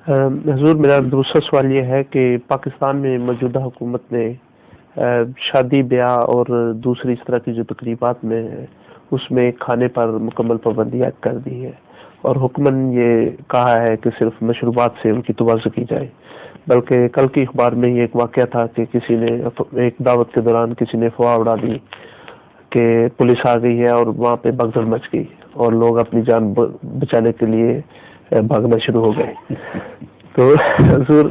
حضور، میرا دوسرا سوال یہ ہے کہ پاکستان میں موجودہ حکومت نے شادی بیاہ اور دوسری اس طرح کی جو تقریبات میں اس میں کھانے پر مکمل پابندی عائد کر دی ہے، اور حکمن یہ کہا ہے کہ صرف مشروبات سے ان کی توازن کی جائے۔ بلکہ کل کی اخبار میں یہ ایک واقعہ تھا کہ کسی نے ایک دعوت کے دوران کسی نے افواہ اڑا دی کہ پولیس آ گئی ہے، اور وہاں پہ بھگدڑ مچ گئی اور لوگ اپنی جان بچانے کے لیے بھاگنا شروع ہو گئے۔ تو حضور،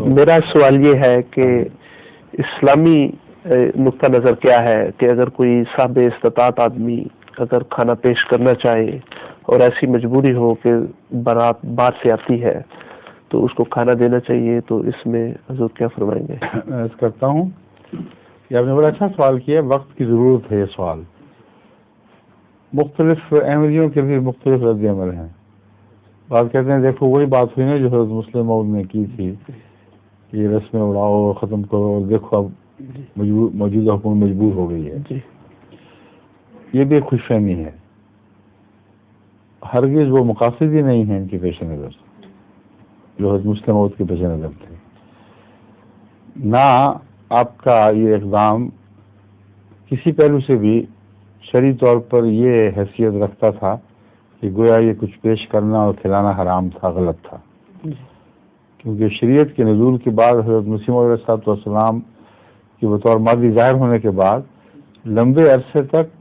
میرا سوال یہ ہے کہ اسلامی نقطہ نظر کیا ہے کہ اگر کوئی صاحب استطاعت آدمی اگر کھانا پیش کرنا چاہے اور ایسی مجبوری ہو کہ بارات باہر سے آتی ہے تو اس کو کھانا دینا چاہیے، تو اس میں حضور کیا فرمائیں گے؟ میں عرض کرتا ہوں کہ آپ نے بڑا اچھا سوال کیا، وقت کی ضرورت ہے یہ سوال۔ مختلف احمدیوں کے بھی مختلف رد عمل ہیں۔ بات کہتے ہیں دیکھو وہی بات ہوئی نا جو حضرت مسلم موعود نے کی تھی کہ یہ رسمیں اڑاؤ ختم کرو، اور دیکھو اب موجودہ حکومت مجبور ہو گئی ہے۔ یہ بھی خوش فہمی ہے، ہرگز وہ مقاصد ہی نہیں ہیں ان کے پیش نظر جو حضرت مسلم موعود کے پیش نظر تھے۔ نہ آپ کا یہ اقدام کسی پہلو سے بھی شرعی طور پر یہ حیثیت رکھتا تھا کہ گویا یہ کچھ پیش کرنا اور کھلانا حرام تھا، غلط تھا، کیونکہ شریعت کے نزول کے بعد حضرت مسیح موعود علیہ السلام کی بطور مادی ظاہر ہونے کے بعد لمبے عرصے تک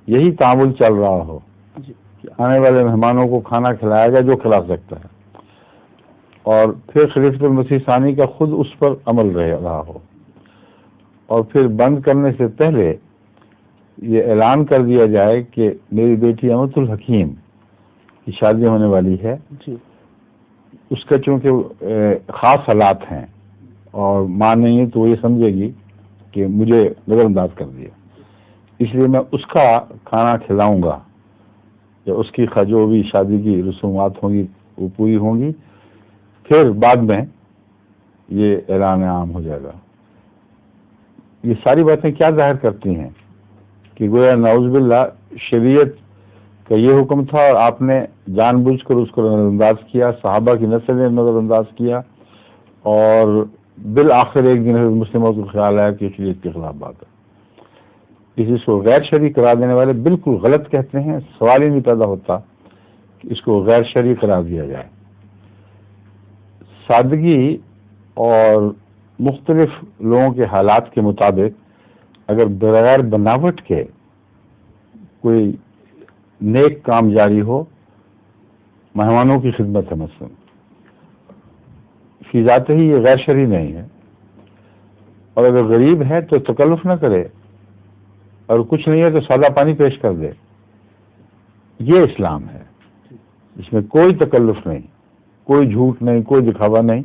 یہی تعامل چل رہا ہو کہ آنے والے مہمانوں کو کھانا کھلایا جائے جو کھلا سکتا ہے، اور پھر خلیفۃ المسیح ثانی کا خود اس پر عمل رہا ہو، اور پھر بند کرنے سے پہلے یہ اعلان کر دیا جائے کہ میری بیٹی امت الحکیم کی شادی ہونے والی ہے، اس کا چونکہ خاص حالات ہیں اور ماں نہیں ہے تو وہ یہ سمجھے گی کہ مجھے نظر انداز کر دیا، اس لیے میں اس کا کھانا کھلاؤں گا، یا اس کی جو بھی شادی کی رسومات ہوں گی وہ پوری ہوں گی، پھر بعد میں یہ اعلان عام ہو جائے گا۔ یہ ساری باتیں کیا ظاہر کرتی ہیں کہ گویا نعوذ باللہ شریعت کا یہ حکم تھا اور آپ نے جان بوجھ کر اس کو نظر انداز کیا، صحابہ کی نسل نے نظر انداز کیا، اور بالآخر ایک دن حضرت مسلم موعود کو خیال آیا کہ شریعت کے خلاف بات ہے۔ اس کو غیر شرعی قرار دینے والے بالکل غلط کہتے ہیں، سوال ہی نہیں پیدا ہوتا کہ اس کو غیر شرعی قرار دیا جائے۔ سادگی اور مختلف لوگوں کے حالات کے مطابق اگر بغیر بناوٹ کے کوئی نیک کام جاری ہو، مہمانوں کی خدمت ہے مثلا، فی ذات ہی یہ غیر شرعی نہیں ہے، اور اگر غریب ہے تو تکلف نہ کرے، اور کچھ نہیں ہے تو سادہ پانی پیش کر دے، یہ اسلام ہے، اس میں کوئی تکلف نہیں، کوئی جھوٹ نہیں، کوئی دکھاوا نہیں۔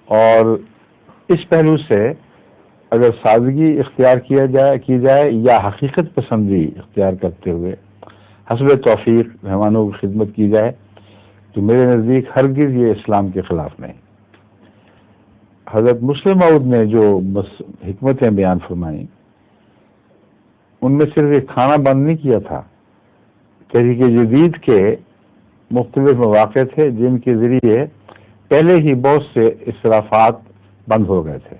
اور اس پہلو سے اگر سادگی اختیار کی جائے یا حقیقت پسندی اختیار کرتے ہوئے حسب توفیق مہمانوں کی خدمت کی جائے تو میرے نزدیک ہرگز یہ اسلام کے خلاف نہیں۔ حضرت مسلم موعود نے جو حکمتیں بیان فرمائیں ان میں صرف ایک کھانا بند نہیں کیا تھا، تحریک جدید کے مختلف مواقع تھے جن کے ذریعے پہلے ہی بہت سے اسرافات بند ہو گئے تھے،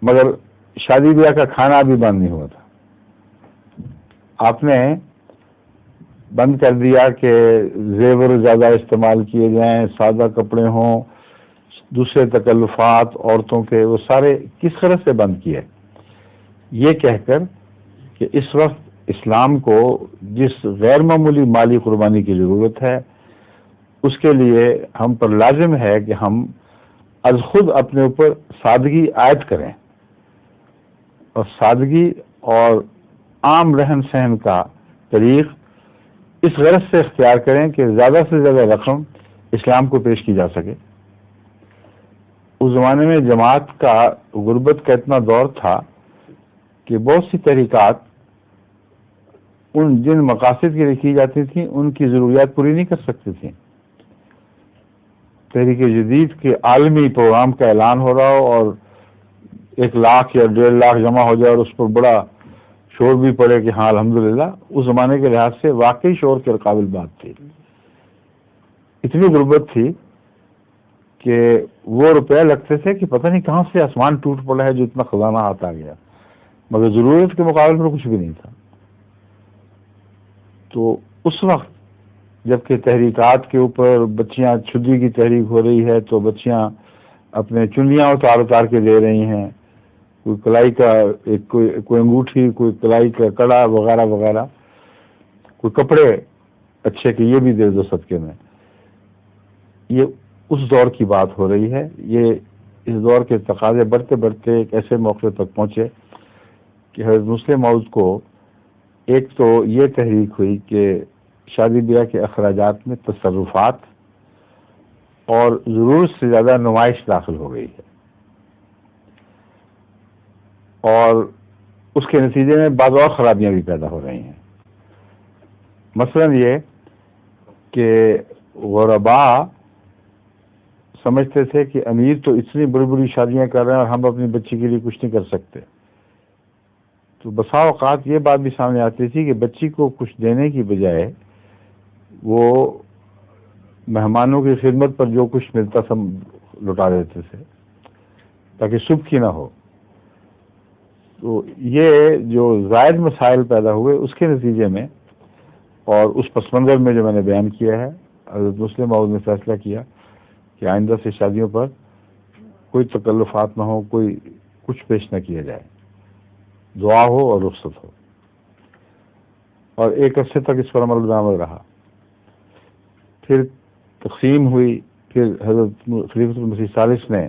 مگر شادی بیاہ کا کھانا بھی بند نہیں ہوا تھا۔ آپ نے بند کر دیا کہ زیور زیادہ استعمال کیے جائیں، سادہ کپڑے ہوں، دوسرے تکلفات عورتوں کے، وہ سارے کس طرح سے بند کیے، یہ کہہ کر کہ اس وقت اسلام کو جس غیر معمولی مالی قربانی کی ضرورت ہے اس کے لیے ہم پر لازم ہے کہ ہم از خود اپنے اوپر سادگی عائد کریں، اور سادگی اور عام رہن سہن کا طریق اس غرض سے اختیار کریں کہ زیادہ سے زیادہ رقم اسلام کو پیش کی جا سکے۔ اس زمانے میں جماعت کا غربت کا اتنا دور تھا کہ بہت سی تحریکات ان جن مقاصد کے لیے کی جاتی تھیں ان کی ضروریات پوری نہیں کر سکتی تھیں۔ تحریک جدید کے عالمی پروگرام کا اعلان ہو رہا ہو اور 1 لاکھ یا 1.5 لاکھ جمع ہو جائے اور اس پر بڑا شور بھی پڑے کہ ہاں الحمدللہ، اس زمانے کے لحاظ سے واقعی شور کے قابل بات تھی۔ اتنی غربت تھی کہ وہ روپے لگتے تھے کہ پتہ نہیں کہاں سے آسمان ٹوٹ پڑا ہے جو اتنا خزانہ آتا گیا، مگر ضرورت کے مقابلے پر کچھ بھی نہیں تھا۔ تو اس وقت جبکہ تحریکات کے اوپر بچیاں چھدی کی تحریک ہو رہی ہے تو بچیاں اپنے چنیاں اتار کے دے رہی ہیں، کوئی کلائی کا کوئی انگوٹھی، کوئی کلائی کا کڑا وغیرہ وغیرہ، کوئی کپڑے اچھے کہ یہ بھی دے دو صدقے میں۔ یہ اس دور کی بات ہو رہی ہے۔ یہ اس دور کے تقاضے بڑھتے بڑھتے ایک ایسے موقع تک پہنچے کہ حضرت مسلم موعود کو ایک تو یہ تحریک ہوئی کہ شادی بیاہ کے اخراجات میں تصرفات اور ضرورت سے زیادہ نمائش داخل ہو گئی ہے، اور اس کے نتیجے میں بعض اور خرابیاں بھی پیدا ہو رہی ہیں۔ مثلا یہ کہ غرباء سمجھتے تھے کہ امیر تو اتنی بڑی بڑی شادیاں کر رہے ہیں اور ہم اپنی بچی کے لیے کچھ نہیں کر سکتے، تو بسا اوقات یہ بات بھی سامنے آتی تھی کہ بچی کو کچھ دینے کی بجائے وہ مہمانوں کی خدمت پر جو کچھ ملتا تھا لٹا دیتے تھے تاکہ سب کی نہ ہو۔ تو یہ جو زائد مسائل پیدا ہوئے اس کے نتیجے میں اور اس پس منظر میں جو میں نے بیان کیا ہے، حضرت مسلم موعود نے فیصلہ کیا کہ آئندہ سے شادیوں پر کوئی تکلفات نہ ہو، کوئی کچھ پیش نہ کیا جائے، دعا ہو اور رخصت ہو، اور ایک عرصے تک اس پر عمل درآمد رہا۔ پھر تقسیم ہوئی، پھر حضرت خلیفۃ المسیح ثالث نے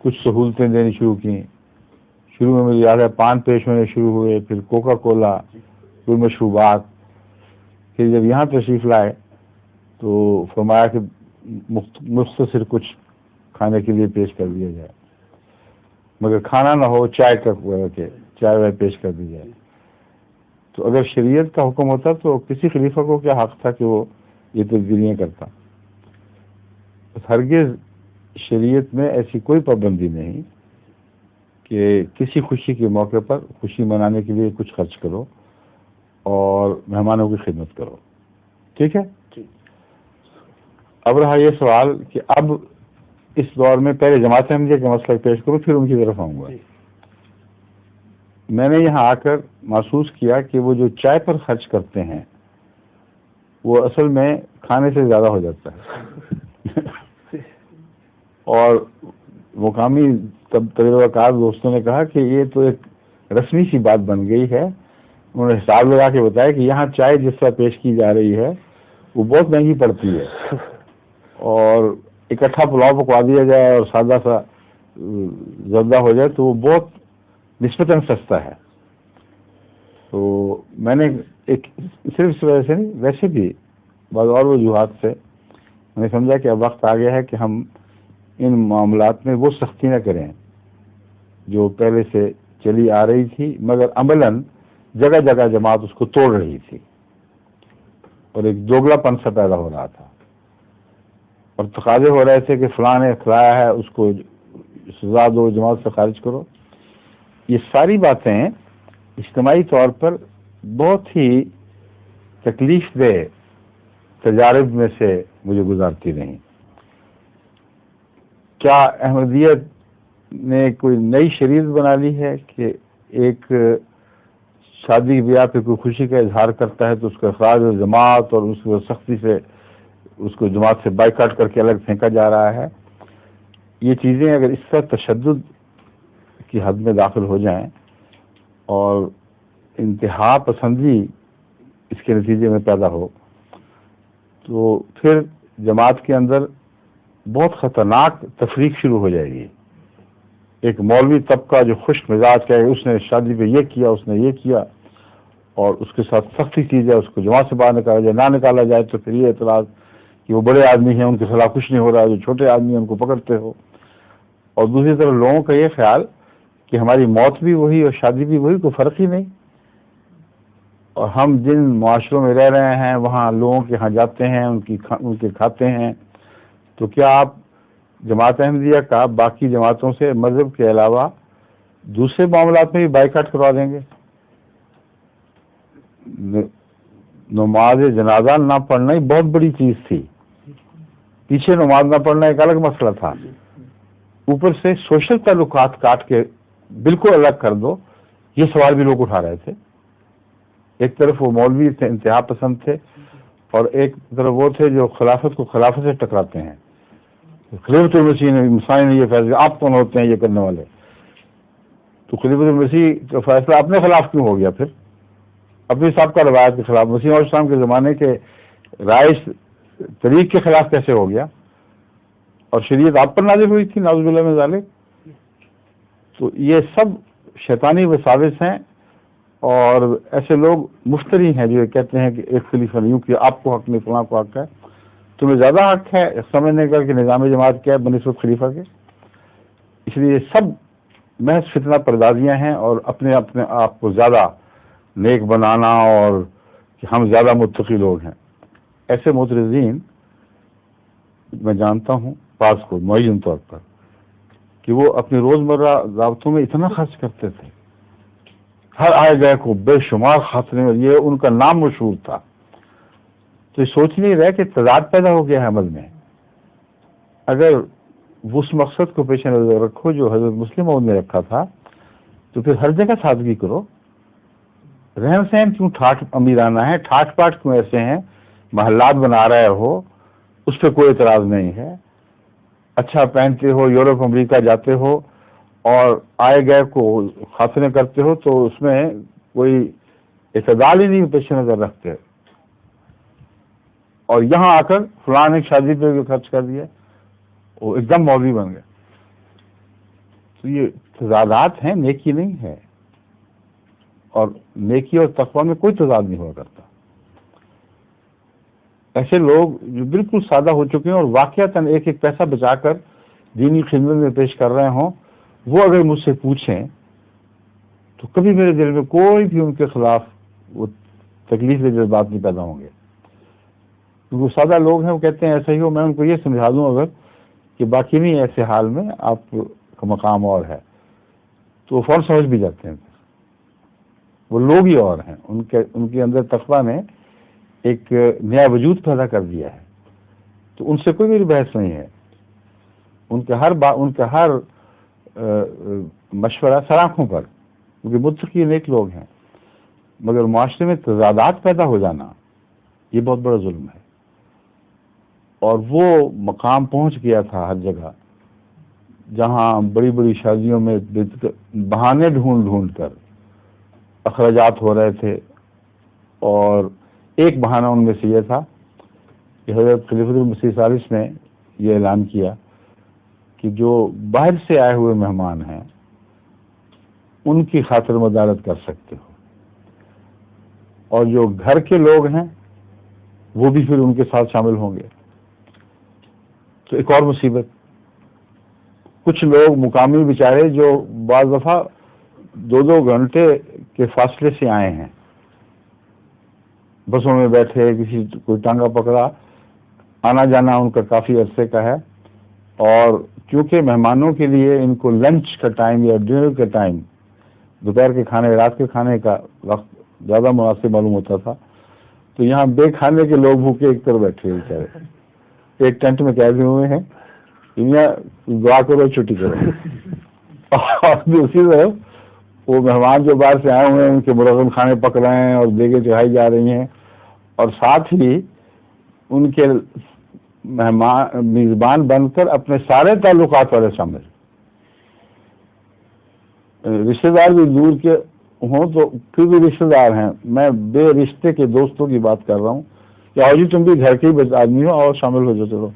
کچھ سہولتیں دینی شروع کی۔ شروع میں مجھے یاد ہے پان پیش ہونے شروع ہوئے، پھر کوکا کولا، پھر مشروبات۔ پھر جب یہاں تشریف لائے تو فرمایا کہ مختصر کچھ کھانے کے لیے پیش کر دیا جائے، مگر کھانا نہ ہو، چائے کا چائے پیش کر دی جائے۔ تو اگر شریعت کا حکم ہوتا تو کسی خلیفہ کو کیا حق تھا کہ وہ یہ تبدیلیاں کرتا؟ ہرگز شریعت میں ایسی کوئی پابندی نہیں کہ کسی خوشی کے موقع پر خوشی منانے کے لیے کچھ خرچ کرو اور مہمانوں کی خدمت کرو، ٹھیک ہے؟ اب رہا یہ سوال کہ اب اس دور میں پہلے جماعت احمدیہ کا مسئلہ پیش کرو، پھر ان کی طرف آؤں گا۔ میں نے یہاں آ کر محسوس کیا کہ وہ جو چائے پر خرچ کرتے ہیں وہ اصل میں کھانے سے زیادہ ہو جاتا ہے۔ اور مقامی تجربہ کار دوستوں نے کہا کہ یہ تو ایک رسمی سی بات بن گئی ہے۔ انہوں نے حساب لگا کے بتایا کہ یہاں چائے جس طرح پیش کی جا رہی ہے وہ بہت مہنگی پڑتی ہے، اور اکٹھا پلاؤ پکوا دیا جائے اور سادہ سا زردہ ہو جائے تو وہ بہت نسبتاً سستا ہے۔ تو میں نے ایک صرف اس وجہ سے نہیں، ویسے بھی بعض اور وجوہات سے میں نے سمجھا کہ اب وقت آ گیا ہے کہ ہم ان معاملات میں وہ سختی نہ کریں جو پہلے سے چلی آ رہی تھی، مگر عملاً جگہ جگہ جماعت اس کو توڑ رہی تھی اور ایک دوگلا پن سا پیدا ہو رہا تھا، اور تقاضے ہو رہے تھے کہ فلاں نے کھلایا ہے اس کو سزا دو، جماعت سے خارج کرو۔ یہ ساری باتیں اجتماعی طور پر بہت ہی تکلیف دہ تجارب میں سے مجھے گزارتی رہیں۔ کیا احمدیت نے کوئی نئی شریعت بنا لی ہے کہ ایک شادی بیاہ پہ کوئی خوشی کا اظہار کرتا ہے تو اس کا اخراج و جماعت اور اس کو سختی سے اس کو جماعت سے بائیکاٹ کر کے الگ پھینکا جا رہا ہے؟ یہ چیزیں اگر اس طرح تشدد کی حد میں داخل ہو جائیں اور انتہا پسندی اس کے نتیجے میں پیدا ہو تو پھر جماعت کے اندر بہت خطرناک تفریق شروع ہو جائے گی۔ ایک مولوی طبقہ جو خوش مزاج کا ہے، اس نے شادی پہ یہ کیا، اس نے یہ کیا، اور اس کے ساتھ سختی کی جائے، اس کو جماعت سے باہر نکالا جائے، نہ نکالا جائے تو پھر یہ اعتراض کہ وہ بڑے آدمی ہیں ان کے خلاف کچھ نہیں ہو رہا، جو چھوٹے آدمی ہیں ان کو پکڑتے ہو۔ اور دوسری طرف لوگوں کا یہ خیال کہ ہماری موت بھی وہی اور شادی بھی وہی، کوئی فرق ہی نہیں، اور ہم جن معاشروں میں رہ رہے ہیں وہاں لوگوں کے ہاں جاتے ہیں، ان کے کھاتے ہیں، تو کیا آپ جماعت احمدیہ کا باقی جماعتوں سے مذہب کے علاوہ دوسرے معاملات میں بھی بائیکاٹ کروا دیں گے؟ نماز جنازہ نہ پڑھنا ہی بہت بڑی چیز تھی پیچھے نماز نہ پڑھنا ایک الگ مسئلہ تھا، اوپر سے سوشل تعلقات کاٹ کے بالکل الگ کر دو، یہ سوال بھی لوگ اٹھا رہے تھے۔ ایک طرف وہ مولوی تھے انتہا پسند تھے، اور ایک طرف وہ تھے جو خلافت کو خلافت سے ٹکراتے ہیں۔ خلیفۃ المسیح نے یہ فیصلہ، آپ کون ہوتے ہیں یہ کرنے والے؟ تو خلیفۃ المسیح کا فیصلہ اپنے خلاف کیوں ہو گیا؟ پھر اپنی سابقہ روایت کے خلاف، مسیح علیہ السلام کے زمانے کے رائج طریق کے خلاف کیسے ہو گیا؟ اور شریعت آپ پر نازل ہوئی تھی، نعوذ باللہ من ذالک۔ تو یہ سب شیطانی وساوس ہیں، اور ایسے لوگ مفتری ہیں جو کہتے ہیں کہ ایک خلیفہ نہیں، کہ آپ کو حق نہیں، فلاں کو حق ہے، تمہیں زیادہ حق ہے سمجھنے کا کہ نظام جماعت کیا ہے بنسبت خلیفہ کے۔ اس لیے یہ سب محض فتنہ پردازیاں ہیں، اور اپنے آپ کو زیادہ نیک بنانا اور کہ ہم زیادہ متقی لوگ ہیں۔ ایسے معترضین میں جانتا ہوں بعض کو معین طور پر کہ وہ اپنی روزمرہ دعوتوں میں اتنا خرچ کرتے تھے، ہر آئے گئے کو بے شمار خاطرے میں، یہ ان کا نام مشہور تھا۔ تو یہ سوچ نہیں رہے کہ تضاد پیدا ہو گیا ہے عمل میں۔ اگر اس مقصد کو پیش نظر رکھو جو حضرت مسلم موعود نے رکھا تھا، تو پھر ہر جگہ سادگی کرو۔ رہن سہن کیوں ٹھاٹ امیرانہ ہے، ٹھاٹ پاٹ کیوں ایسے ہیں، محلات بنا رہے ہو، اس پہ کوئی اعتراض نہیں ہے۔ اچھا پہنتے ہو، یورپ امریکہ جاتے ہو اور آئے گئے کو خاطریں کرتے ہو، تو اس میں کوئی اعتدال ہی نہیں پیش نظر رکھتے، اور یہاں آ کر فلاں ایک شادی پہ خرچ کر دیا، وہ ایک دم مولوی بن گئے۔ تو یہ تضادات ہیں، نیکی نہیں ہے، اور نیکی اور تقوی میں کوئی تضاد نہیں ہوا کرتا۔ ایسے لوگ جو بالکل سادہ ہو چکے ہیں اور واقعتاً ایک ایک پیسہ بچا کر دینی خدمت میں پیش کر رہے ہوں، وہ اگر مجھ سے پوچھیں تو کبھی میرے دل میں کوئی بھی ان کے خلاف وہ تکلیف کے جذبات نہیں پیدا ہوں گے، کیونکہ وہ سادہ لوگ ہیں۔ وہ کہتے ہیں ایسا ہی ہو، میں ان کو یہ سمجھا دوں اگر کہ باقی نہیں، ایسے حال میں آپ کا مقام اور ہے، تو وہ فوراً سمجھ بھی جاتے ہیں۔ وہ لوگ ہی اور ہیں، ان کے اندر تقویٰ نے ایک نیا وجود پیدا کر دیا ہے۔ تو ان سے کوئی میری بحث نہیں ہے، ان کا ہر مشورہ سراخوں پر، کیونکہ متقی نیک لوگ ہیں۔ مگر معاشرے میں تضادات پیدا ہو جانا یہ بہت بڑا ظلم ہے، اور وہ مقام پہنچ گیا تھا ہر جگہ جہاں بڑی بڑی شادیوں میں بہانے ڈھونڈ کر اخراجات ہو رہے تھے، اور ایک بہانہ ان میں سے یہ تھا کہ حضرت خلیفۃ المسیح ثالث نے یہ اعلان کیا کہ جو باہر سے آئے ہوئے مہمان ہیں ان کی خاطر مدارت کر سکتے ہو، اور جو گھر کے لوگ ہیں وہ بھی پھر ان کے ساتھ شامل ہوں گے۔ تو ایک اور مصیبت، کچھ لوگ مقامی بیچارے جو بعض دفعہ 2 گھنٹے کے فاصلے سے آئے ہیں، بسوں میں بیٹھے، کوئی ٹانگا پکڑا، آنا جانا ان کا کافی عرصے کا ہے، اور چونکہ مہمانوں کے لیے ان کو لنچ کا ٹائم یا ڈنر کا ٹائم، دوپہر کے کھانے رات کے کھانے کا وقت زیادہ مناسب معلوم ہوتا تھا، تو یہاں بے کھانے کے لوگ بھوکے ایک طرف بیٹھے ہوئے بیچارے ایک ٹینٹ میں قید ہوئے ہیں، دنیا دعا کرو چھٹی کرو، اور دوسری طرف وہ مہمان جو باہر سے آئے ہوئے ہیں ان کے مرغن کھانے پک رہے ہیں اور دیگیں چڑھائی جا رہی ہیں، اور ساتھ ہی ان کے میزبان بن کر اپنے سارے تعلقات والے شامل، رشتہ دار بھی دور کے ہوں تو پھر بھی رشتہ دار ہیں، میں بے رشتے کے دوستوں کی بات کر رہا ہوں کہ آؤ جی تم بھی گھر کے ہی آدمی ہو اور شامل ہو جاؤ چلو۔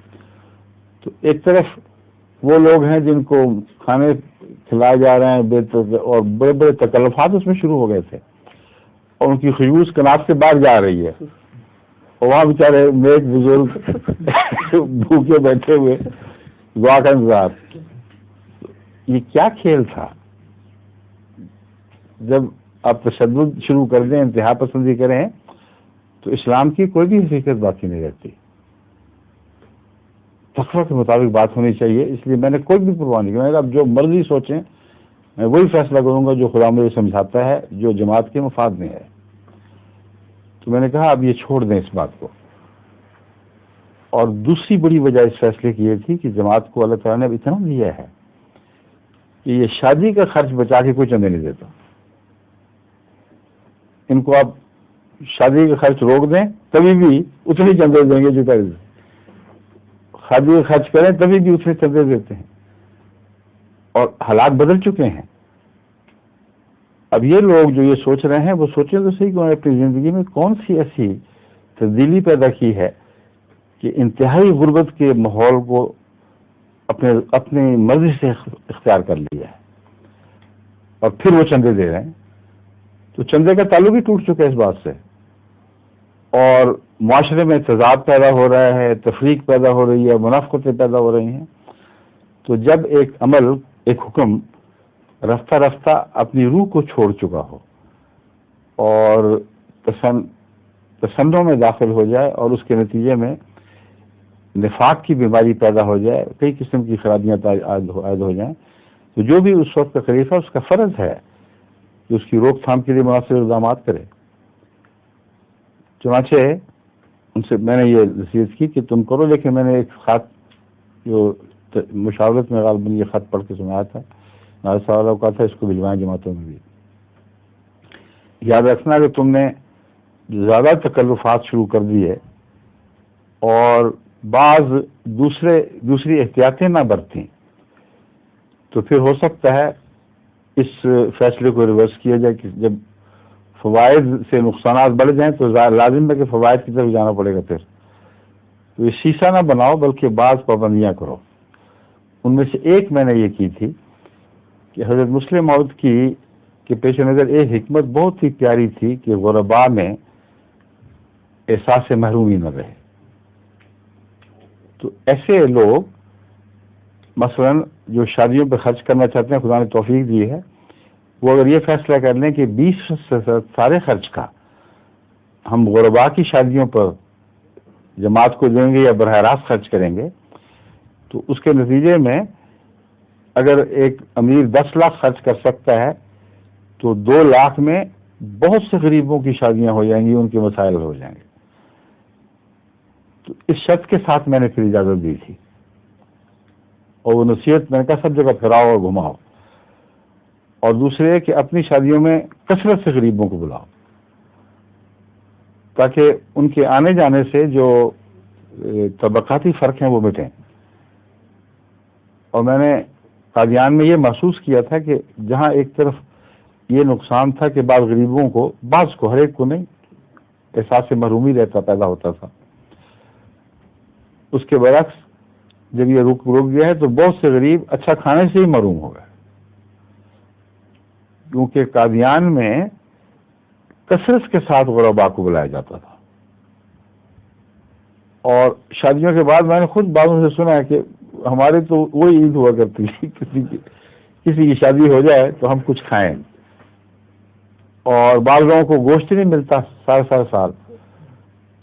تو ایک طرف وہ لوگ ہیں جن کو کھانے کھلائے جا رہے ہیں، اور بڑے بڑے تکلفات اس میں شروع ہو گئے تھے، اور ان کی خشبو کناف سے باہر جا رہی ہے، اور وہاں بیچارے نیک بزرگ بھوکے بیٹھے ہوئے دعا کا انتظار۔ یہ کیا کھیل تھا؟ جب آپ تشدد شروع کر دیں، انتہا پسندی کریں، تو اسلام کی کوئی بھی حقیقت باقی نہیں رہتی۔ تقویٰ کے مطابق بات ہونی چاہیے، اس لیے میں نے کوئی بھی پرواہ نہیں کی، میں نے اب جو مرضی سوچیں میں وہی فیصلہ کروں گا جو خدا مجھے سمجھاتا ہے، جو جماعت کے مفاد میں ہے۔ تو میں نے کہا اب یہ چھوڑ دیں اس بات کو، اور دوسری بڑی وجہ اس فیصلے کی یہ تھی کہ جماعت کو اللہ تعالیٰ نے اب اتنا دیا ہے کہ یہ شادی کا خرچ بچا کے کوئی چندے نہیں دیتا. ان کو آپ شادی کا خرچ روک دیں تبھی بھی اتنے چندے دیں گے جو پہلے. شادی کا خرچ کریں تبھی بھی اتنے چندے دیتے ہیں. اور حالات بدل چکے ہیں. اب یہ لوگ جو یہ سوچ رہے ہیں وہ سوچیں تو صحیح کہ انہوں نے اپنی زندگی میں کون سی ایسی تبدیلی پیدا کی ہے کہ انتہائی غربت کے ماحول کو اپنی مرضی سے اختیار کر لیا ہے اور پھر وہ چندے دے رہے ہیں. تو چندے کا تعلق بھی ٹوٹ چکا ہے اس بات سے, اور معاشرے میں تضاد پیدا ہو رہا ہے, تفریق پیدا ہو رہی ہے, منافقتیں پیدا ہو رہی ہیں. تو جب ایک عمل, ایک حکم رفتہ رفتہ اپنی روح کو چھوڑ چکا ہو اور تسنوں میں داخل ہو جائے اور اس کے نتیجے میں نفاق کی بیماری پیدا ہو جائے, کئی قسم کی خرابیاں عائد ہو جائیں, تو جو بھی اس وقت کا خلیفہ اس کا فرض ہے کہ اس کی روک تھام کے لیے مناسب اقدامات کرے. چنانچہ ان سے میں نے یہ نصیحت کی کہ تم کرو, لیکن میں نے ایک خط جو مشاورت میں غالباً یہ خط پڑھ کے سنایا تھا, ناظر صاحب کہا تھا اس کو بھجوائیں جماعتوں میں بھی. یاد رکھنا کہ تم نے زیادہ تکلفات شروع کر دیے اور بعض دوسری احتیاطیں نہ برتیں تو پھر ہو سکتا ہے اس فیصلے کو ریورس کیا جائے کہ جب فوائد سے نقصانات بڑھ جائیں تو لازم ہے کہ فوائد کی طرف جانا پڑے گا. پھر تو یہ شیشہ نہ بناؤ بلکہ بعض پابندیاں کرو. ان میں سے ایک میں نے یہ کی تھی کہ حضرت مسلم موعود کی کے پیش نظر ایک حکمت بہت ہی پیاری تھی کہ غرباء میں احساس محرومی نہ رہے. تو ایسے لوگ مثلا جو شادیوں پہ خرچ کرنا چاہتے ہیں, خدا نے توفیق دی ہے, وہ اگر یہ فیصلہ کر لیں کہ 20% سارے خرچ کا ہم غرباء کی شادیوں پر جماعت کو دیں گے یا براہ راست خرچ کریں گے, تو اس کے نتیجے میں اگر ایک امیر 10 لاکھ خرچ کر سکتا ہے تو 2 لاکھ میں بہت سے غریبوں کی شادیاں ہو جائیں گی, ان کے مسائل ہو جائیں گے. تو اس شرط کے ساتھ میں نے پھر اجازت دی تھی, اور وہ نصیحت میں نے کہا سب جگہ پھراؤ اور گھماؤ. اور دوسرے کہ اپنی شادیوں میں کثرت سے غریبوں کو بلاؤ تاکہ ان کے آنے جانے سے جو طبقاتی فرق ہیں وہ مٹیں. اور میں نے قادیان میں یہ محسوس کیا تھا کہ جہاں ایک طرف یہ نقصان تھا کہ بعض غریبوں کو, بعض کو, ہر ایک کو نہیں, احساس محرومی پیدا ہوتا تھا, اس کے برعکس جب یہ رک گیا ہے تو بہت سے غریب اچھا کھانے سے ہی محروم ہو گئے, کیونکہ قادیان میں کثرت کے ساتھ غرباء کو بلایا جاتا تھا. اور شادیوں کے بعد میں نے خود بعضوں سے سنا ہے کہ ہمارے تو وہی عید ہوا کرتی تھی, کسی کی شادی ہو جائے تو ہم کچھ کھائیں, اور بعض لوگوں کو گوشت نہیں ملتا سال.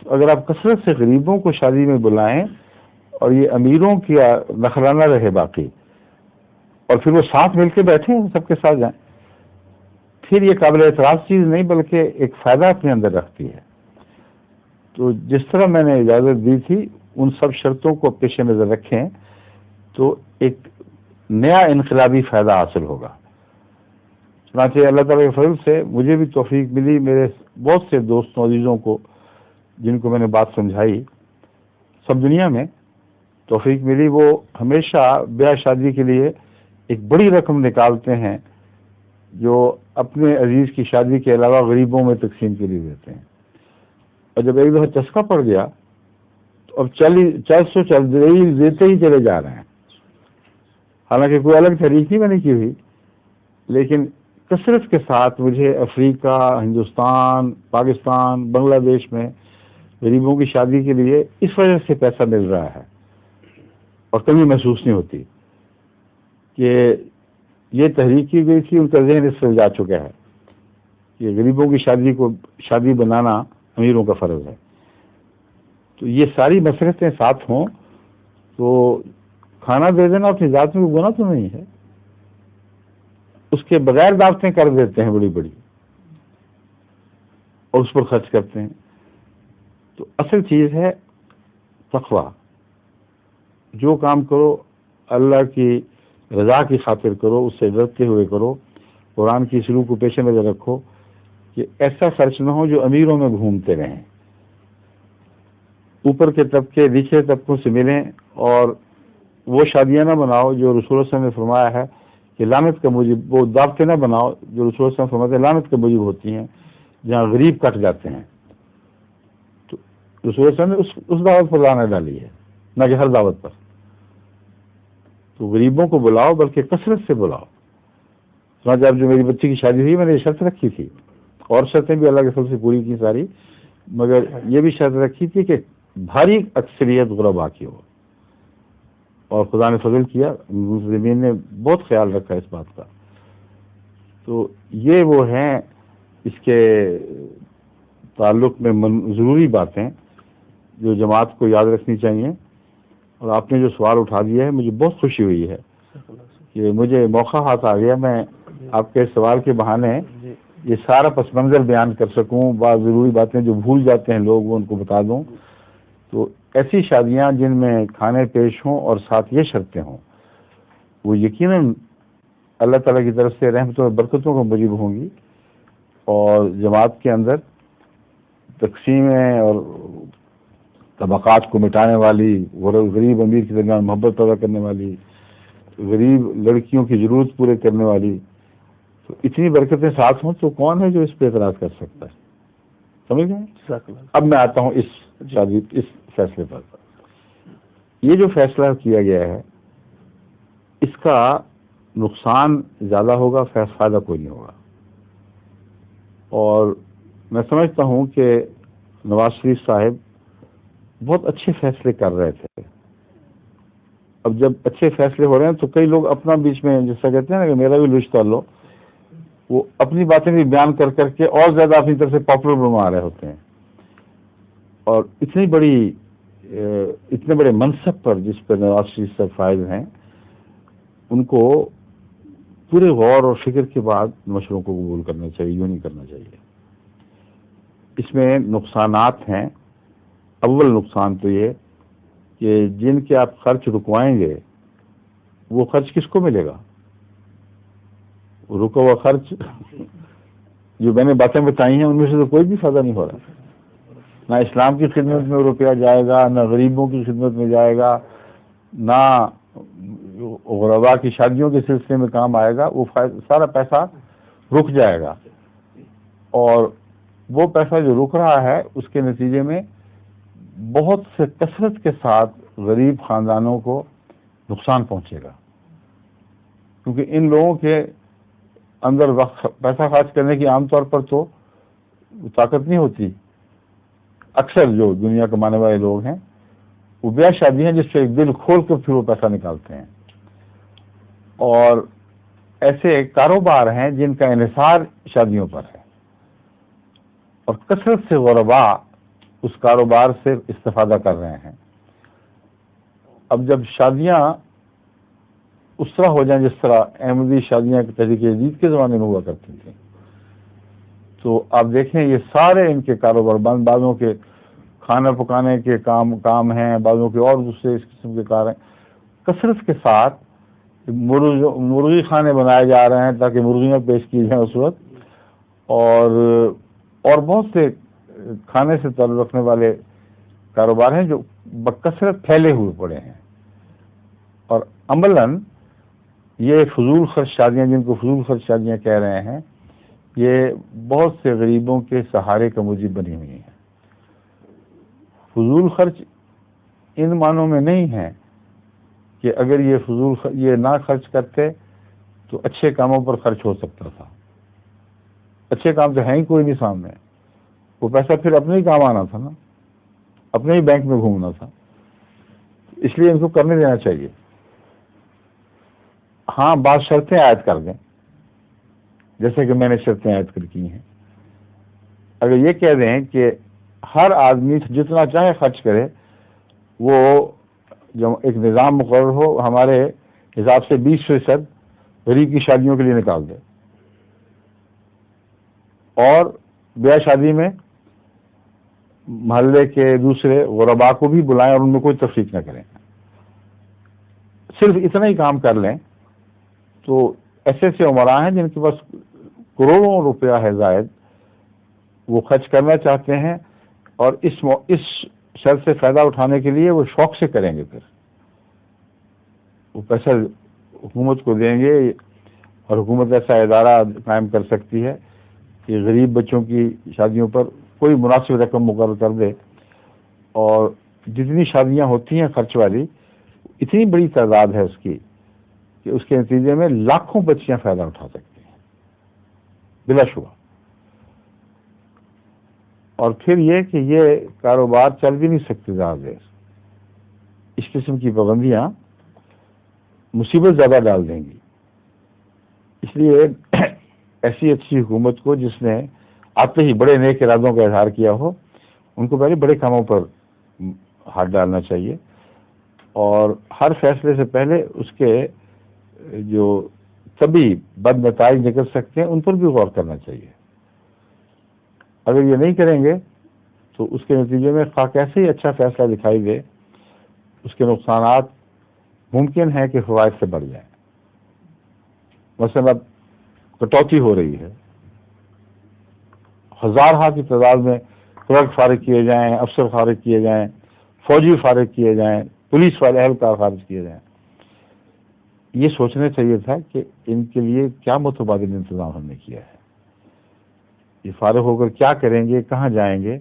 تو اگر آپ کثرت سے غریبوں کو شادی میں بلائیں اور یہ امیروں کی نخرانہ رہے باقی, اور پھر وہ ساتھ مل کے بیٹھیں, سب کے ساتھ جائیں, پھر یہ قابل اعتراض چیز نہیں بلکہ ایک فائدہ اپنے اندر رکھتی ہے. تو جس طرح میں نے اجازت دی تھی ان سب شرطوں کو پیش نظر رکھیں تو ایک نیا انقلابی فائدہ حاصل ہوگا. چنانچہ اللہ تعالیٰ کے فضل سے مجھے بھی توفیق ملی, میرے بہت سے دوستوں عزیزوں کو جن کو میں نے بات سمجھائی, سب دنیا میں توفیق ملی, وہ ہمیشہ بیاہ شادی کے لیے ایک بڑی رقم نکالتے ہیں جو اپنے عزیز کی شادی کے علاوہ غریبوں میں تقسیم کے لیے دیتے ہیں. اور جب ایک دفعہ چسکا پڑ گیا تو اب چل دیتے ہی چلے جا رہے ہیں. حالانکہ کوئی الگ تحریک نہیں میں نے کی ہوئی, لیکن کثرت کے ساتھ مجھے افریقہ, ہندوستان, پاکستان, بنگلہ دیش میں غریبوں کی شادی کے لیے اس وجہ سے پیسہ مل رہا ہے اور کمی محسوس نہیں ہوتی کہ یہ تحریک کی گئی تھی, ان کا ذہن اس سے جا چکا ہے کہ غریبوں کی شادی بنانا امیروں کا فرض ہے. تو یہ ساری مسئلتیں ساتھ ہوں تو کھانا دے دینا اپنی ذات میں گناہ تو نہیں ہے, اس کے بغیر دعوتیں کر دیتے ہیں بڑی بڑی اور اس پر خرچ کرتے ہیں. تو اصل چیز ہے تقوی، جو کام کرو اللہ کی رضا کی خاطر کرو، اس سے ڈرتے ہوئے کرو، قرآن کی سلوک کو پیش نظر رکھو کہ ایسا خرچ نہ ہو جو امیروں میں گھومتے رہیں، اوپر کے طبقے نچلے طبقوں سے ملیں، اور وہ شادیاں نہ بناؤ جو رسول اللہ صلی اللہ علیہ وسلم نے فرمایا ہے کہ لعنت کا موجب، وہ دعوتیں نہ بناؤ جو رسول اللہ صلی اللہ علیہ وسلم فرماتے ہیں لعنت کا موجب ہوتی ہیں، جہاں غریب کٹ جاتے ہیں۔ تو رسول اللہ صلی اللہ علیہ وسلم نے اس دعوت پر لعنت ڈالی ہے، نہ کہ ہر دعوت پر۔ تو غریبوں کو بلاؤ، بلکہ کثرت سے بلاؤ۔ جب جو میری بچی کی شادی ہوئی میں نے یہ شرط رکھی تھی، اور شرطیں بھی اللہ کے فضل سے پوری کی ساری، مگر یہ بھی شرط رکھی تھی کہ بھاری اکثریت غربا کی ہو، اور خدا نے فضل کیا، مسلمین نے بہت خیال رکھا اس بات کا۔ تو یہ وہ ہیں اس کے تعلق میں ضروری باتیں جو جماعت کو یاد رکھنی چاہیے۔ اور آپ نے جو سوال اٹھا دیا ہے مجھے بہت خوشی ہوئی ہے کہ مجھے موقع ہاتھ آ گیا، میں آپ کے سوال کے بہانے یہ سارا پس منظر بیان کر سکوں، بعض ضروری باتیں جو بھول جاتے ہیں لوگ وہ ان کو بتا دوں۔ تو ایسی شادیاں جن میں کھانے پیش ہوں اور ساتھ یہ شرطیں ہوں، وہ یقیناً اللہ تعالیٰ کی طرف سے رحمتوں اور برکتوں کو موجب ہوں گی، اور جماعت کے اندر تقسیمیں اور طبقات کو مٹانے والی، غریب امیر کے درمیان محبت پیدا کرنے والی، غریب لڑکیوں کی ضرورت پورے کرنے والی، تو اتنی برکتیں ساتھ ہوں تو کون ہے جو اس پہ اعتراض کر سکتا ہے؟ سمجھ گئے؟ اب میں آتا ہوں اس فیصلے پر۔ یہ جو فیصلہ کیا گیا ہے اس کا نقصان زیادہ ہوگا، فائدہ کوئی نہیں ہوگا، اور میں سمجھتا ہوں کہ نواز شریف صاحب بہت اچھے فیصلے کر رہے تھے۔ اب جب اچھے فیصلے ہو رہے ہیں تو کئی لوگ اپنا بیچ میں جس سے کہتے ہیں نا کہ میرا بھی لچ تال لو، وہ اپنی باتیں بھی بیان کر کر کے اور زیادہ اپنی طرف سے پاپولر بنوا رہے ہوتے ہیں، اور اتنے بڑے منصب پر جس پر نواز شریف صاحب فائز ہیں، ان کو پورے غور اور فکر کے بعد مشوروں کو قبول کرنا چاہیے، یوں نہیں کرنا چاہیے۔ اس میں نقصانات ہیں۔ اول نقصان تو یہ کہ جن کے آپ خرچ رکوائیں گے وہ خرچ کس کو ملے گا؟ رکا ہوا خرچ جو میں نے باتیں بتائی ہیں ان میں سے تو کوئی بھی فائدہ نہیں ہو رہا، نہ اسلام کی خدمت میں روپیہ جائے گا، نہ غریبوں کی خدمت میں جائے گا، نہ غربا کی شادیوں کے سلسلے میں کام آئے گا، وہ سارا پیسہ رک جائے گا، اور وہ پیسہ جو رک رہا ہے اس کے نتیجے میں بہت سے کثرت کے ساتھ غریب خاندانوں کو نقصان پہنچے گا، کیونکہ ان لوگوں کے اندر وقت پیسہ خرچ کرنے کی عام طور پر تو طاقت نہیں ہوتی۔ اکثر جو دنیا کمانے والے لوگ ہیں وہ بیاہ شادی ہیں جس سے دل کھول کر پھر وہ پیسہ نکالتے ہیں، اور ایسے کاروبار ہیں جن کا انحصار شادیوں پر ہے، اور کثرت سے غربا اس کاروبار سے استفادہ کر رہے ہیں۔ اب جب شادیاں اس طرح ہو جائیں جس طرح احمدی شادیاں تحریک جدید کے زمانے میں ہوا کرتی تھیں، تو آپ دیکھیں یہ سارے ان کے کاروبار بند، بعضوں کے کھانا پکانے کے کام ہیں، بعضوں کے اور دوسرے اس قسم کے کار ہیں، کثرت کے ساتھ مرغی خانے بنائے جا رہے ہیں تاکہ مرغیاں پیش کی جائیں اس وقت، اور بہت سے کھانے سے تعلق رکھنے والے کاروبار ہیں جو بکثرت پھیلے ہوئے پڑے ہیں، اور عملاً یہ فضول خرچ شادیاں جن کو فضول خرچ شادیاں کہہ رہے ہیں یہ بہت سے غریبوں کے سہارے کا موجب بنی ہوئی ہیں۔ فضول خرچ ان معنوں میں نہیں ہے کہ اگر یہ نہ خرچ کرتے تو اچھے کاموں پر خرچ ہو سکتا تھا، اچھے کام تو ہیں ہی کوئی نہیں سامنے، وہ پیسہ پھر اپنے ہی کام آنا تھا نا، اپنے ہی بینک میں گھومنا تھا، اس لیے ان کو کرنے دینا چاہیے۔ ہاں بعض شرطیں عائد کر دیں، جیسے کہ میں نے شرطیں عائد کر کی ہیں۔ اگر یہ کہہ دیں کہ ہر آدمی جتنا چاہے خرچ کرے، وہ جو ایک نظام مقرر ہو ہمارے حساب سے 20% غریب کی شادیوں کے لیے نکال دے، اور بیاہ شادی میں محلے کے دوسرے غربا کو بھی بلائیں اور ان میں کوئی تفریق نہ کریں. صرف اتنا ہی کام کر لیں تو ایسے ایسے عمراء ہیں جن کے پاس کروڑوں روپیہ ہے زائد، وہ خرچ کرنا چاہتے ہیں اور اس شر سے فائدہ اٹھانے کے لیے وہ شوق سے کریں گے. پھر وہ پیسہ حکومت کو دیں گے اور حکومت ایسا ادارہ قائم کر سکتی ہے کہ غریب بچوں کی شادیوں پر کوئی مناسب رقم مقرر کر دے، اور جتنی شادیاں ہوتی ہیں خرچ والی اتنی بڑی تعداد ہے اس کی کہ اس کے نتیجے میں لاکھوں بچیاں فائدہ اٹھا سکتی ہیں بلا شبہ. اور پھر یہ کہ یہ کاروبار چل بھی نہیں سکتے زیادہ دیر. اس قسم کی پابندیاں مصیبت زیادہ ڈال دیں گی. اس لیے ایسی اچھی حکومت کو جس نے آتے ہی بڑے نیک ارادوں کا اظہار کیا ہو، ان کو پہلے بڑے کاموں پر ہاتھ ڈالنا چاہیے، اور ہر فیصلے سے پہلے اس کے جو طبی بد نتائج نکل سکتے ہیں ان پر بھی غور کرنا چاہیے. اگر یہ نہیں کریں گے تو اس کے نتیجے میں خواہ کیسے ہی اچھا فیصلہ دکھائی دے، اس کے نقصانات ممکن ہے کہ فوائد سے بڑھ جائیں. مثلا اب کٹوتی ہو رہی ہے، ہزارہ کی تعداد میں کلرک فارغ کیے جائیں، افسر فارغ کیے جائیں، فوجی فارغ کیے جائیں، پولیس والے اہلکار فارغ کیے جائیں. یہ سوچنا چاہیے تھا کہ ان کے لیے کیا متبادل انتظام ہم نے کیا ہے، یہ فارغ ہو کر کیا کریں گے، کہاں جائیں گے،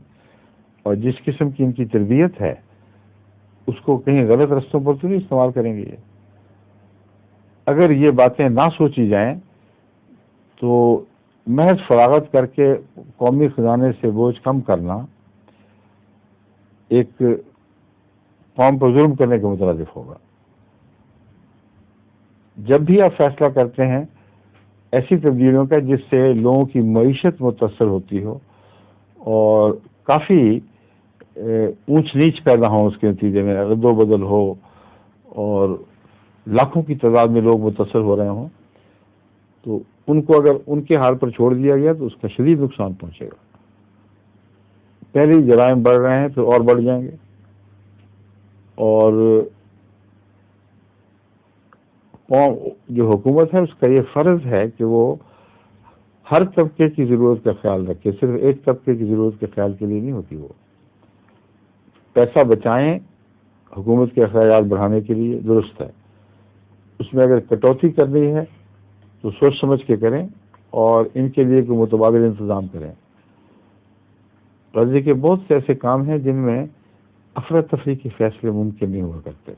اور جس قسم کی ان کی تربیت ہے اس کو کہیں غلط رستوں پر تو نہیں استعمال کریں گے. یہ اگر یہ باتیں نہ سوچی جائیں تو محض فراغت کر کے قومی خزانے سے بوجھ کم کرنا ایک قوم پر ظلم کرنے کے مترادف ہوگا. جب بھی آپ فیصلہ کرتے ہیں ایسی تبدیلیوں کا جس سے لوگوں کی معیشت متاثر ہوتی ہو اور کافی اونچ نیچ پیدا ہو، اس کے نتیجے میں رد و بدل ہو اور لاکھوں کی تعداد میں لوگ متاثر ہو رہے ہوں، تو ان کو اگر ان کے حال پر چھوڑ دیا گیا تو اس کا شدید نقصان پہنچے گا. پہلے ہی جرائم بڑھ رہے ہیں تو اور بڑھ جائیں گے. اور جو حکومت ہے اس کا یہ فرض ہے کہ وہ ہر طبقے کی ضرورت کا خیال رکھے، صرف ایک طبقے کی ضرورت کے خیال کے لیے نہیں ہوتی. وہ پیسہ بچائیں حکومت کے اخراجات بڑھانے کے لیے، درست ہے. اس میں اگر کٹوتی کرنی ہے تو سوچ سمجھ کے کریں اور ان کے لیے کوئی متبادل انتظام کریں. قرضے کے بہت سے ایسے کام ہیں جن میں افراتفری کے فیصلے ممکن نہیں ہوا کرتے.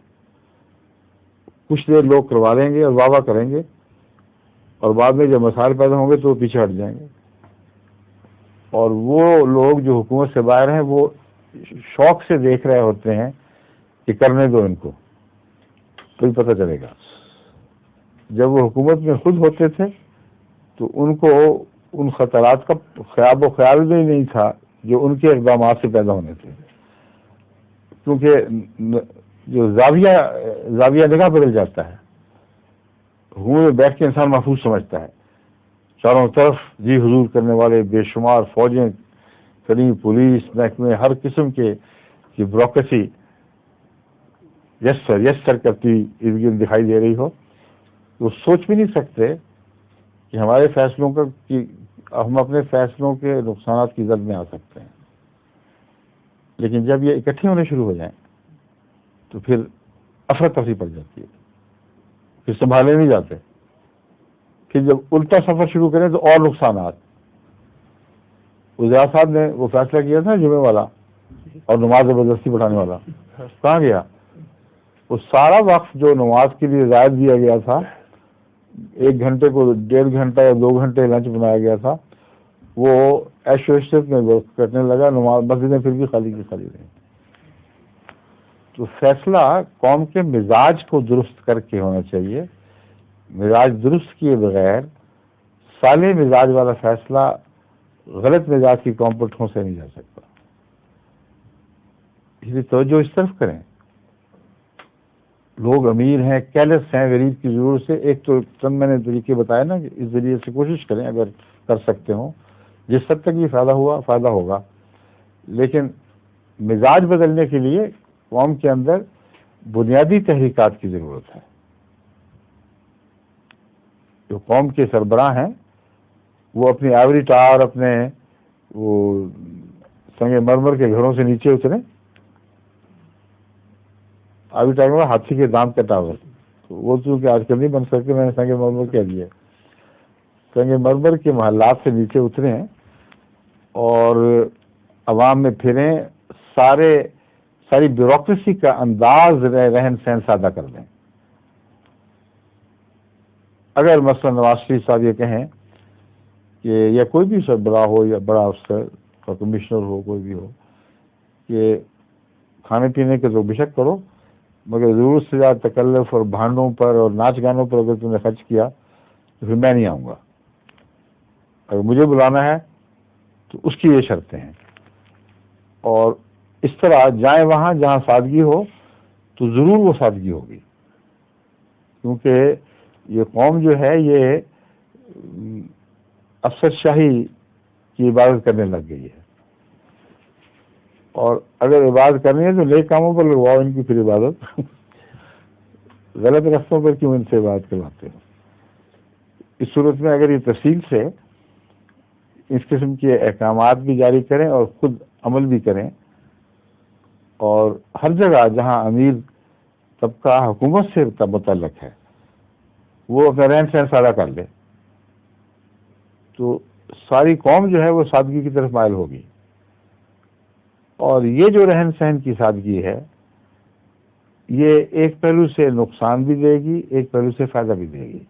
کچھ دیر لوگ کروا لیں گے اور واہ واہ کریں گے، اور بعد میں جب مسائل پیدا ہوں گے تو وہ پیچھے ہٹ جائیں گے. اور وہ لوگ جو حکومت سے باہر ہیں وہ شوق سے دیکھ رہے ہوتے ہیں کہ کرنے دو ان کو، تو پتہ چلے گا. جب وہ حکومت میں خود ہوتے تھے تو ان کو ان خطرات کا خیال و خیال بھی نہیں تھا جو ان کے اقدامات سے پیدا ہونے تھے، کیونکہ جو زاویہ نگاہ بدل جاتا ہے. حکومت میں بیٹھ کے انسان محفوظ سمجھتا ہے، چاروں طرف جی حضور کرنے والے بے شمار فوجیں کڑی، پولیس محکمے، ہر قسم کے بیوروکریسی یس سر کرتی ارد گرد دکھائی دے رہی ہو. وہ سوچ بھی نہیں سکتے کہ ہمارے فیصلوں کا کہ ہم اپنے فیصلوں کے نقصانات کی زد میں آ سکتے ہیں. لیکن جب یہ اکٹھے ہونے شروع ہو جائیں تو پھر افراتفری پڑ جاتی ہے، پھر سنبھالے نہیں جاتے. پھر جب الٹا سفر شروع کریں تو اور نقصانات. وزیر صاحب نے وہ فیصلہ کیا تھا جمعے والا اور نماز زبردستی بڑھانے والا، کہاں گیا وہ سارا وقت جو نماز کے لیے زائد دیا گیا تھا؟ 1 گھنٹے کو 1.5 گھنٹہ یا 2 گھنٹے لنچ بنایا گیا تھا، وہ عیش و عشرت میں کرنے لگا. نماز مسجدیں پھر بھی خالی کی خالی رہیں. تو فیصلہ قوم کے مزاج کو درست کر کے ہونا چاہیے. مزاج درست کیے بغیر صالح مزاج والا فیصلہ غلط مزاج کی قوم پر ٹھونسا نہیں جا سکتا. اس لیے توجہ اس طرف کریں. لوگ امیر ہیں، کیلس ہیں، غریب کی ضرورت سے ایک تو چند میں نے طریقے بتایا نا کہ اس ذریعے سے کوشش کریں اگر کر سکتے ہوں. جس حد تک بھی فائدہ ہوا فائدہ ہوگا، لیکن مزاج بدلنے کے لیے قوم کے اندر بنیادی تحریکات کی ضرورت ہے. جو قوم کے سربراہ ہیں وہ اپنی آئیوری ٹاور، اپنے وہ سنگ مرمر کے گھروں سے نیچے اتریں. آئیوری ٹاور میں ہاتھی کے دانت کا ٹاور، وہ چونکہ آج کل نہیں بن سکتے، میں نے سنگ مرمر کہہ دیا. سنگ مرمر کے محلات سے نیچے اتریں اور عوام میں پھریں، ساری بیوروکریسی کا انداز رہن سہن سادہ کر دیں. اگر مثلا نواز شریف صاحب یہ کہیں کہ یا کوئی بھی سربراہ ہو یا بڑا افسر اور کمشنر ہو، کوئی بھی ہو، کہ کھانے پینے کے تو بے شک کرو، مگر ضرورت سے زیادہ تکلف اور بھانڈوں پر اور ناچ گانوں پر اگر تم نے خرچ کیا تو پھر میں نہیں آؤں گا. اگر مجھے بلانا ہے تو اس کی یہ شرطیں ہیں. اور اس طرح جائیں وہاں جہاں سادگی ہو تو ضرور وہ سادگی ہوگی، کیونکہ یہ قوم جو ہے یہ افسر شاہی کی عبادت کرنے لگ گئی ہے. اور اگر عبادت کرنی ہے تو نیک کاموں پر لگواؤ ان کی پھر عبادت. غلط رستوں پر کیوں ان سے عبادت کرواتے ہو؟ اس صورت میں اگر یہ تفصیل سے اس قسم کے احکامات بھی جاری کریں اور خود عمل بھی کریں، اور ہر جگہ جہاں امیر طبقہ حکومت سے متعلق ہے وہ اپنا رہن سہن سادہ کر لے، تو ساری قوم جو ہے وہ سادگی کی طرف مائل ہوگی. اور یہ جو رہن سہن کی سادگی ہے یہ ایک پہلو سے نقصان بھی دے گی، ایک پہلو سے فائدہ بھی دے گی.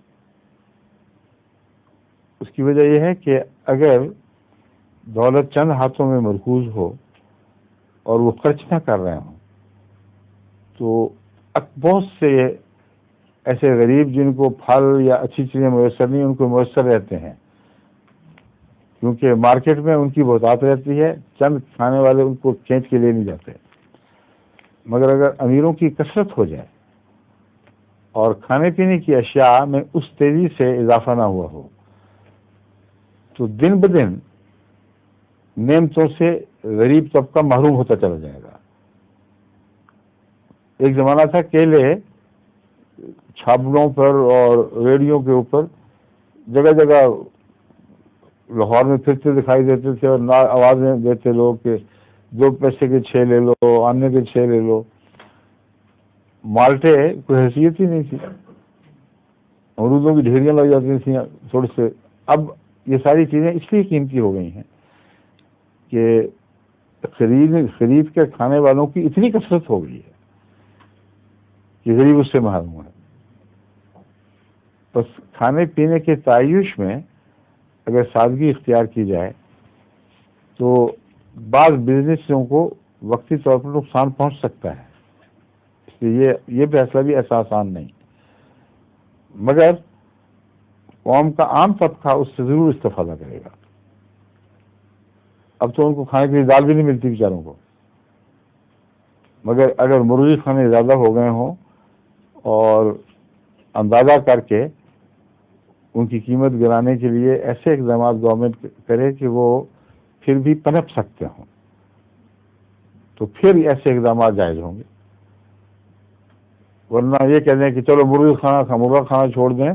اس کی وجہ یہ ہے کہ اگر دولت چند ہاتھوں میں مرکوز ہو اور وہ خرچ نہ کر رہے ہوں تو بہت سے ایسے غریب جن کو پھل یا اچھی چیزیں میسر نہیں ان کو میسر رہتے ہیں، کیونکہ مارکیٹ میں ان کی بہتات رہتی ہے، چند کھانے والے ان کو کھینچ کے لے نہیں جاتے. مگر اگر امیروں کی کثرت ہو جائے اور کھانے پینے کی اشیاء میں اس تیزی سے اضافہ نہ ہوا ہو تو دن بدن نعمتوں سے غریب طبقہ محروم ہوتا چلا جائے گا. ایک زمانہ تھا کیلے چھاپڑوں پر اور ریڑیوں کے اوپر جگہ جگہ لاہور میں پھرتے دکھائی دیتے تھے اور آوازیں دیتے لوگ کہ 2 پیسے کے 6 لے لو، آنے کے 6 لے لو. مالٹے کوئی حیثیت ہی نہیں تھی، امرودوں کی ڈھیریاں لگ جاتی تھیں تھوڑے سے. اب یہ ساری چیزیں اس لیے قیمتی ہو گئی ہیں کہ خرید کے کھانے والوں کی اتنی کثرت ہو گئی ہے کہ غریب اس سے محروم ہے. بس کھانے پینے کے تعیش میں اگر سادگی اختیار کی جائے تو بعض بزنسوں کو وقتی طور پر نقصان پہنچ سکتا ہے. اس لیے یہ فیصلہ بھی ایسا آسان نہیں، مگر قوم کا عام طبقہ اس سے ضرور استفادہ کرے گا. اب تو ان کو کھانے کے لیے دال بھی نہیں ملتی بیچاروں کو، مگر اگر مرغی کھانے زیادہ ہو گئے ہوں اور اندازہ کر کے ان کی قیمت گرانے کے لیے ایسے اقدامات گورنمنٹ کرے کہ وہ پھر بھی پنپ سکتے ہوں تو پھر ایسے اقدامات جائز ہوں گے. ورنہ یہ کہہ دیں کہ چلو مرغا کھانا چھوڑ دیں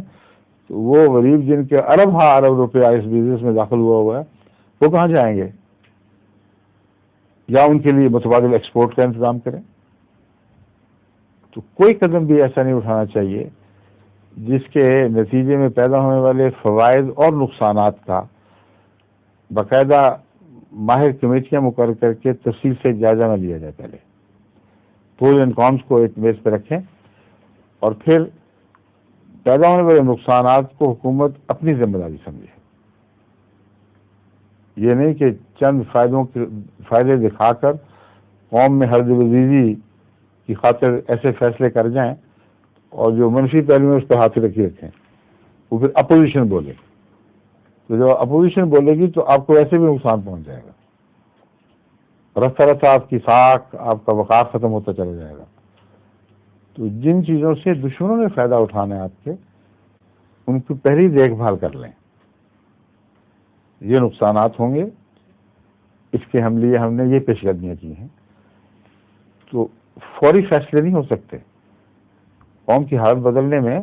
تو وہ غریب جن کے ارب روپیہ اس بزنس میں داخل ہوا ہے وہ کہاں جائیں گے؟ یا ان کے لیے متبادل ایکسپورٹ کا انتظام کریں. تو کوئی قدم بھی ایسا نہیں اٹھانا چاہیے جس کے نتیجے میں پیدا ہونے والے فوائد اور نقصانات کا باقاعدہ ماہر کمیٹیاں مقرر کر کے تفصیل سے جائزہ نہ لیا جائے. پہلے پرو اینڈ کونس کو ایک میز پہ رکھیں اور پھر پیدا ہونے والے نقصانات کو حکومت اپنی ذمہ داری سمجھے. یہ نہیں کہ چند فائدے دکھا کر قوم میں حرج وزیزی کی خاطر ایسے فیصلے کر جائیں اور جو منفی پہلو میں اس پہ ہاتھ رکھے رکھیں. وہ پھر اپوزیشن بولے تو جب اپوزیشن بولے گی تو آپ کو ایسے بھی نقصان پہنچ جائے گا. رفتہ رفتہ آپ کی ساکھ، آپ کا وقار ختم ہوتا چلا جائے گا. تو جن چیزوں سے دشمنوں نے فائدہ اٹھانا ہے آپ کے، ان کی پہلی دیکھ بھال کر لیں. یہ نقصانات ہوں گے، اس کے لیے ہم نے یہ پیش قدمیاں کی ہیں. تو فوری فیصلے نہیں ہو سکتے. قوم کی حالت بدلنے میں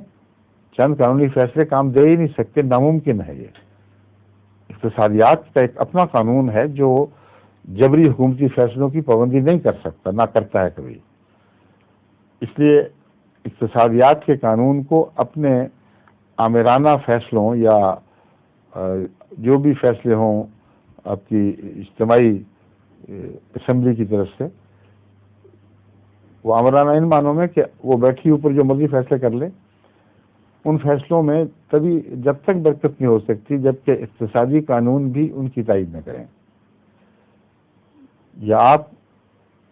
چند قانونی فیصلے کام دے ہی نہیں سکتے، ناممکن ہے. یہ اقتصادیات کا ایک اپنا قانون ہے جو جبری حکومتی فیصلوں کی پابندی نہیں کر سکتا، نہ کرتا ہے کبھی. اس لیے اقتصادیات کے قانون کو اپنے آمرانہ فیصلوں یا جو بھی فیصلے ہوں آپ کی اجتماعی اسمبلی کی طرف سے، وہ آمرانہ ان معنوں میں کہ وہ بیٹھی اوپر جو مرضی فیصلے کر لے، ان فیصلوں میں تبھی جب تک برکت نہیں ہو سکتی جب کہ اقتصادی قانون بھی ان کی تائید نہ کریں. یا آپ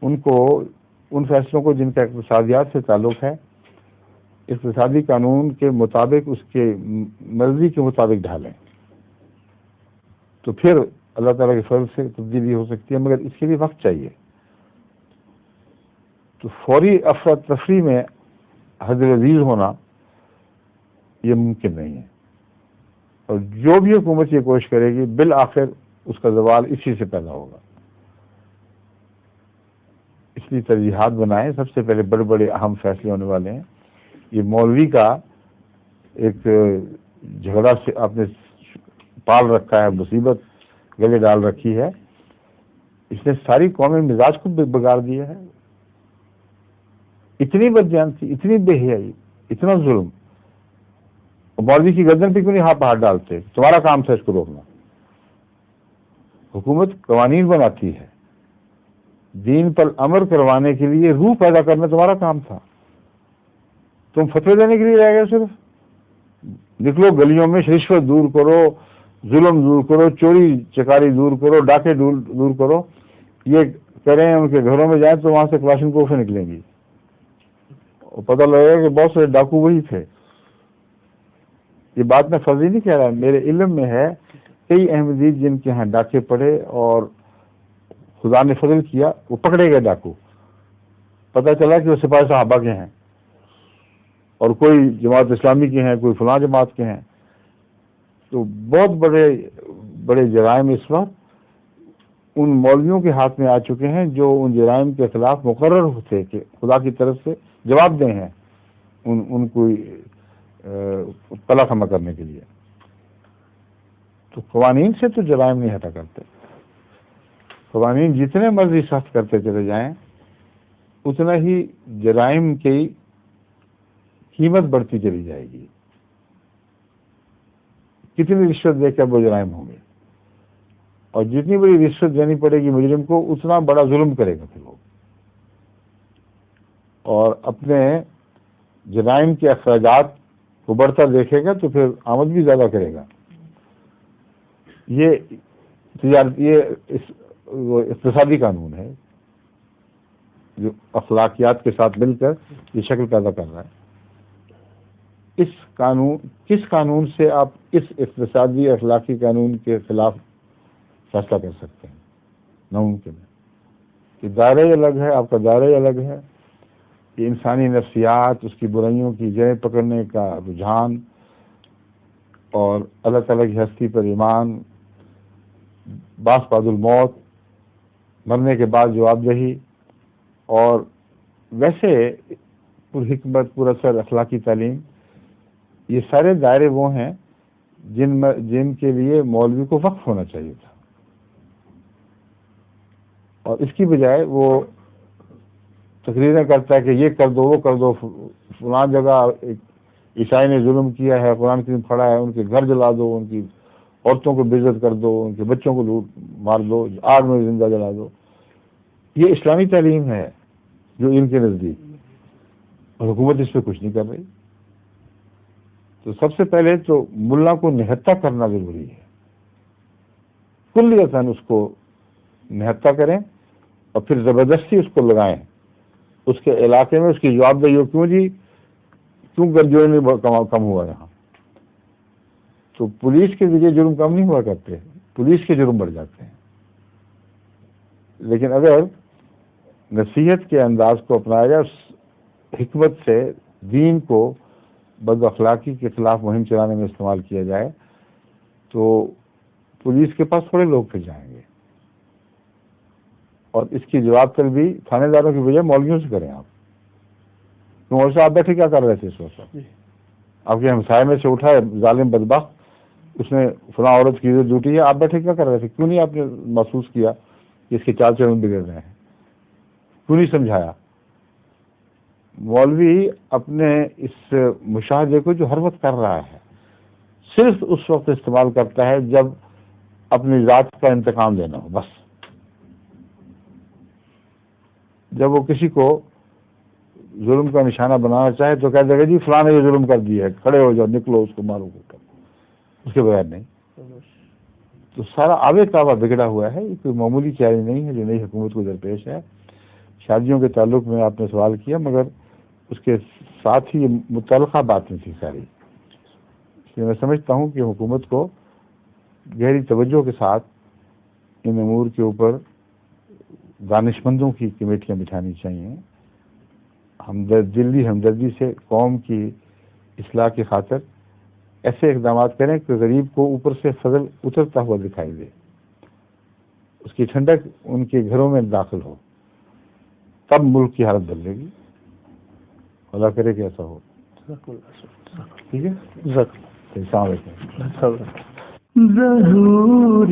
ان فیصلوں کو جن کا اقتصادیات سے تعلق ہے اقتصادی قانون کے مطابق، اس کے مرضی کے مطابق ڈھالیں، تو پھر اللہ تعالیٰ کے فضل سے تبدیلی ہو سکتی ہے، مگر اس کے لیے وقت چاہیے. تو فوری افراتفری میں حضر عزیز ہونا یہ ممکن نہیں ہے، اور جو بھی حکومت یہ کوشش کرے گی بالآخر اس کا زوال اسی سے پیدا ہوگا. اس لیے ترجیحات بنائیں. سب سے پہلے بڑے بڑے اہم فیصلے ہونے والے ہیں. یہ مولوی کا ایک جھگڑا سے آپ نے پال رکھا ہے، مصیبت گلے ڈال رکھی ہے. اس نے ساری قومی مزاج کو بگاڑ دیا ہے. اتنی بدجانسی، اتنی بے حیائی، اتنا ظلم. مولوی کی گردن پہ کیوں نہیں ہاتھ ڈالتے؟ تمہارا کام تھا اس کو روکنا. حکومت قوانین بناتی ہے، دین پر امر کروانے کے لیے روح پیدا کرنا تمہارا کام تھا. تم فتوے دینے کے لیے رہ گئے. صرف نکلو گلیوں میں، رشوت دور کرو، ظلم دور کرو، چوری چکاری دور کرو، ڈاکے دور کرو. یہ کریں ان کے گھروں میں جائیں تو وہاں سے کلاشن کوفیں نکلیں گی، اور پتہ لگے گا کہ بہت سارے ڈاکو وہی تھے. یہ بات میں فرضی نہیں کہہ رہا، میرے علم میں ہے کئی احمدی جن کے ہاں ڈاکے پڑے اور خدا نے فضل کیا وہ پکڑے گئے ڈاکو. پتہ چلا کہ وہ سپاہی صحابہ کے ہیں اور کوئی جماعت اسلامی کے ہیں، کوئی فلاں جماعت کے ہیں. تو بہت بڑے بڑے جرائم اس وقت ان مولویوں کے ہاتھ میں آ چکے ہیں جو ان جرائم کے خلاف مقرر ہوتے کہ خدا کی طرف سے جواب دہ ہیں ان کو پلا خمہ کرنے کے لیے. تو قوانین سے تو جرائم نہیں ہٹا کرتے. قوانین جتنے مرضی سخت کرتے چلے جائیں اتنا ہی جرائم کی قیمت بڑھتی چلی جائے گی. کتنی رشوت دے کر وہ جرائم ہوں گے، اور جتنی بڑی رشوت دینی پڑے گی مجرم کو اتنا بڑا ظلم کرے گا پھر وہ، اور اپنے جرائم کے اخراجات کو بڑھتا دیکھے گا تو پھر آمد بھی زیادہ کرے گا. یہ اقتصادی قانون ہے جو اخلاقیات کے ساتھ مل کر یہ شکل پیدا کر رہا ہے. کس قانون سے آپ اس اقتصادی اخلاقی قانون کے خلاف فیصلہ کر سکتے ہیں؟ ناممکن ہے. کہ دائرہ الگ ہے، آپ کا دائرہ الگ ہے. کہ انسانی نفسیات، اس کی برائیوں کی جڑیں پکڑنے کا رجحان، اور اللہ تعالیٰ کی ہستی پر ایمان، باس بعد الموت، مرنے کے بعد جواب دہی، اور ویسے پر حکمت پر اثر اخلاقی تعلیم، یہ سارے دائرے وہ ہیں جن کے لیے مولوی کو وقف ہونا چاہیے تھا. اور اس کی بجائے وہ تقریریں کرتا ہے کہ یہ کر دو، وہ کر دو، فلاں جگہ عیسائی نے ظلم کیا ہے، قرآن کریم پڑھا ہے، ان کے گھر جلا دو، ان کی عورتوں کو بے عزت کر دو، ان کے بچوں کو لوٹ مار دو، آگ میں زندہ جلا دو. یہ اسلامی تعلیم ہے جو ان کے نزدیک، اور حکومت اس پہ کچھ نہیں کر رہی. تو سب سے پہلے تو ملا کو نہتہ کرنا ضروری ہے. کلیتاً اس کو نہتہ کریں اور پھر زبردستی اس کو لگائیں اس کے علاقے میں. اس کی جواب دہی ہو، کیوں گرجوڑ نہیں کم ہوا یہاں. تو پولیس کے ذریعے جرم کم نہیں ہوا کرتے، پولیس کے جرم بڑھ جاتے ہیں. لیکن اگر نصیحت کے انداز کو اپنایا جائے، حکمت سے دین کو بد اخلاقی کے خلاف مہم چلانے میں استعمال کیا جائے، تو پولیس کے پاس تھوڑے لوگ پھر جائیں گے. اور اس کی جواب طلبی تھانے داروں کی بجائے مولویوں سے کریں آپ. تو مولوی صاحب آپ بیٹھے کیا کر رہے تھے اس وقت؟ آپ کے ہمسائے میں سے اٹھا ہے ظالم بدبخت, اس نے فلاں عورت کی عزت لوٹی ہے, آپ بیٹھے کیا کر رہے تھے؟ کیوں نہیں آپ نے محسوس کیا کہ اس کے چال چلن بگڑ رہے ہیں؟ کیوں نہیں سمجھایا؟ مولوی اپنے اس مشاہدے کو جو ہر وقت کر رہا ہے صرف اس وقت استعمال کرتا ہے جب اپنی ذات کا انتقام لینا ہو. بس جب وہ کسی کو ظلم کا نشانہ بنانا چاہے تو کہہ دے گا جی فلاں نے یہ ظلم کر دیا ہے, کھڑے ہو جاؤ, نکلو, اس کو مارو, اس کے بغیر نہیں. تو سارا آبے تابہ بگڑا ہوا ہے. یہ کوئی معمولی چیلنج نہیں ہے جو نئی حکومت کو درپیش ہے. شادیوں کے تعلق میں آپ نے سوال کیا, مگر اس کے ساتھ ہی یہ متعلقہ باتیں تھیں ساری. اس لیے میں سمجھتا ہوں کہ حکومت کو گہری توجہ کے ساتھ ان امور کے اوپر دانشمندوں کی کمیٹیاں بٹھانی چاہیے. ہمدردی سے قوم کی اصلاح کی خاطر ایسے اقدامات کریں کہ غریب کو اوپر سے فضل اترتا ہوا دکھائی دے, اس کی ٹھنڈک ان کے گھروں میں داخل ہو, تب ملک کی حالت بدلے گی. اللہ کرے کہ ایسا ہو. ٹھیک ہے, السلام علیکم. ظہور